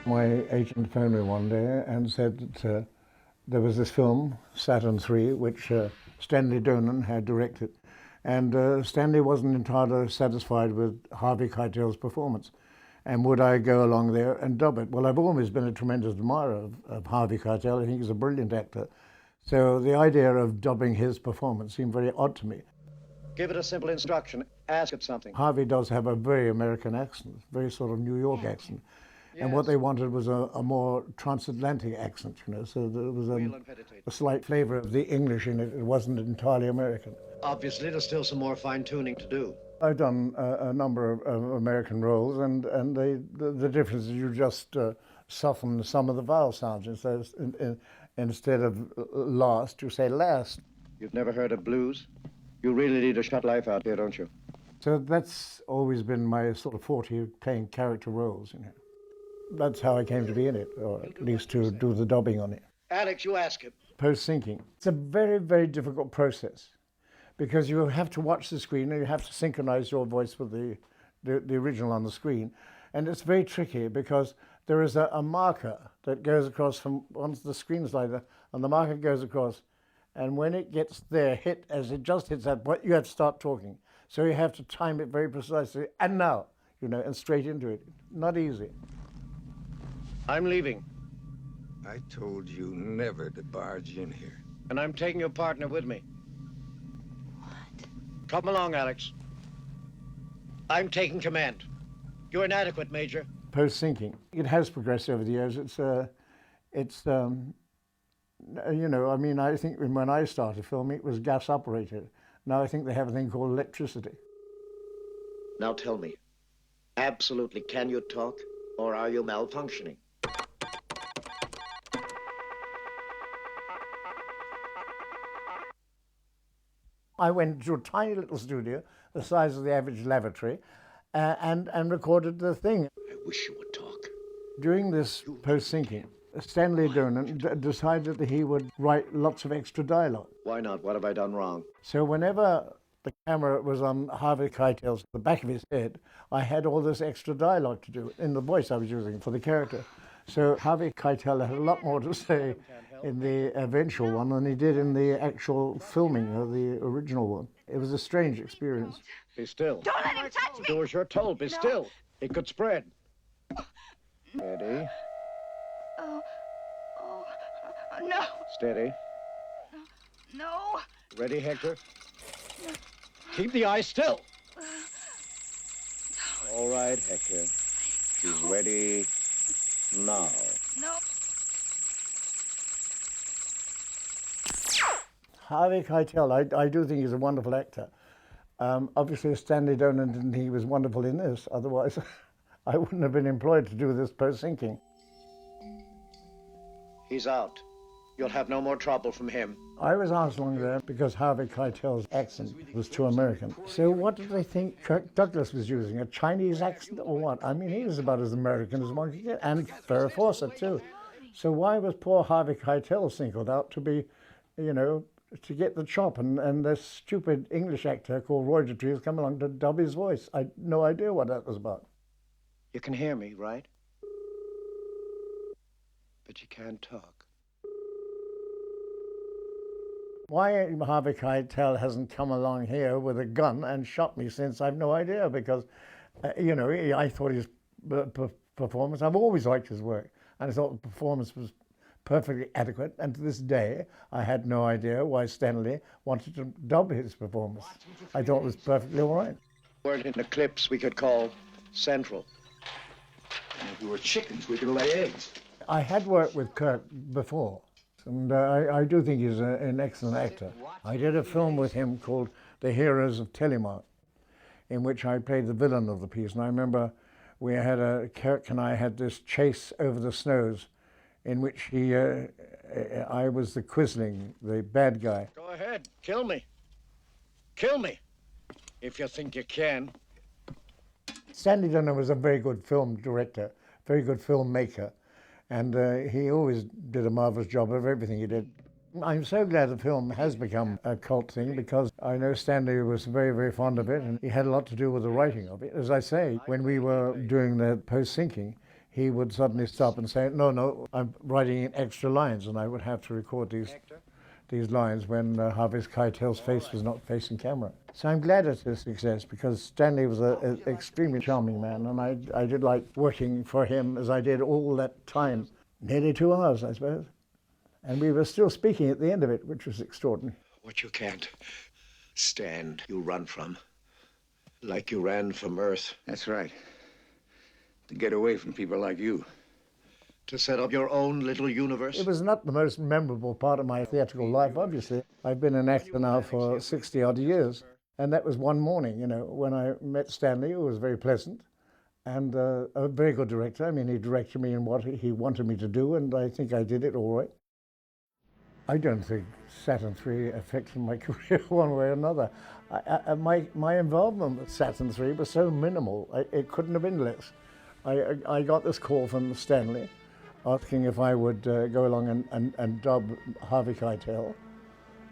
My agent phoned me one day and said that there was this film, Saturn 3, which Stanley Donen had directed. And Stanley wasn't entirely satisfied with Harvey Keitel's performance. And would I go along there and dub it? Well, I've always been a tremendous admirer of Harvey Keitel. I think he's a brilliant actor. So the idea of dubbing his performance seemed very odd to me. Give it a simple instruction. Ask it something. Harvey does have a very American accent, very sort of New York accent. Yes. And what they wanted was a more transatlantic accent, you know, so there was a slight flavor of the English in it. It wasn't entirely American. Obviously, there's still some more fine-tuning to do. I've done a number of American roles, and the difference is you just soften some of the vowel sounds. Instead of last, you say last. You've never heard of blues? You really need to shut life out here, don't you? So that's always been my sort of forte, playing character roles, you know. That's how I came to be in it, or at least to do the dubbing on it. Alex, you ask him. Post-syncing. It's a very, very difficult process because you have to watch the screen and you have to synchronize your voice with the original on the screen. And it's very tricky because there is a marker that goes across from once the screen's like that, and the marker goes across. And when it gets there, as it just hits that point, you have to start talking. So you have to time it very precisely. And now, you know, and straight into it. Not easy. I'm leaving. I told you never to barge in here. And I'm taking your partner with me. What? Come along, Alex. I'm taking command. You're inadequate, Major. Post-syncing. It has progressed over the years. You know, I mean, I think when I started filming, it was gas operated. Now I think they have a thing called electricity. Now tell me, absolutely, can you talk, or are you malfunctioning? I went to a tiny little studio, the size of the average lavatory, and recorded the thing. I wish you would talk. During this post-syncing, Stanley Donen decided that he would write lots of extra dialogue. Why not? What have I done wrong? So whenever the camera was on Harvey Keitel's, the back of his head, I had all this extra dialogue to do in the voice I was using for the character. So Harvey Keitel had a lot more to say in the eventual one than he did in the actual filming of the original one. It was a strange experience. Be still. Don't let him touch me! Do as you're told. Be still. It could spread. Steady. No. Steady. No. Ready, Hector? No. Keep the eye still. All right, Hector. She's ready now. No. Harvey Keitel, I do think he's a wonderful actor. Obviously, Stanley Donen didn't think he was wonderful in this. Otherwise, I wouldn't have been employed to do this post-syncing. He's out. You'll have no more trouble from him. I was asked along there because Harvey Keitel's accent was too American. So what did they think Kirk Douglas was using, a Chinese accent or what? I mean, he was about as American as one could get, and Farrah Fawcett too. So why was poor Harvey Keitel singled out to be, you know, to get the chop, and this stupid English actor called Roy Dotrice come along to dub his voice? I had no idea what that was about. You can hear me, right? But you can't talk. Why Harvey Keitel hasn't come along here with a gun and shot me since, I've no idea, because, you know, I thought his performance, I've always liked his work, and I thought the performance was perfectly adequate, and to this day, I had no idea why Stanley wanted to dub his performance. I thought it was perfectly all right. Weren't in the clips we could call central. And if we were chickens, we could lay eggs. I had worked with Kirk before, and I do think he's an excellent actor. I did a film with him called The Heroes of Telemark, in which I played the villain of the piece. And I remember Kirk and I had this chase over the snows in which I was the Quisling, the bad guy. Go ahead, kill me. Kill me, if you think you can. Stanley Donen was a very good film director, very good filmmaker. And he always did a marvelous job of everything he did. I'm so glad the film has become a cult thing because I know Stanley was very, very fond of it and he had a lot to do with the writing of it. As I say, when we were doing the post-syncing, he would suddenly stop and say, no, I'm writing in extra lines, and I would have to record these lines when Harvey's Keitel's face was not facing camera. So I'm glad it's a success, because Stanley was an extremely charming man, and I did like working for him as I did all that time. Nearly 2 hours, I suppose. And we were still speaking at the end of it, which was extraordinary. What you can't stand, you run from. Like you ran from Earth. That's right. To get away from people like you. To set up your own little universe. It was not the most memorable part of my theatrical life, obviously. I've been an actor now for 60-odd years. And that was one morning, when I met Stanley. It was very pleasant. And a very good director. I mean, he directed me in what he wanted me to do, and I think I did it all right. I don't think Saturn III affected my career one way or another. My involvement with Saturn III was so minimal, it couldn't have been less. I got this call from Stanley asking if I would go along and dub Harvey Keitel.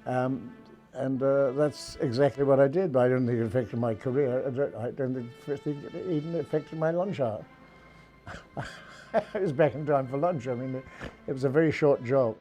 And that's exactly what I did, but I don't think it affected my career. I don't think it even affected my lunch hour. I was back in time for lunch. I mean, it was a very short job.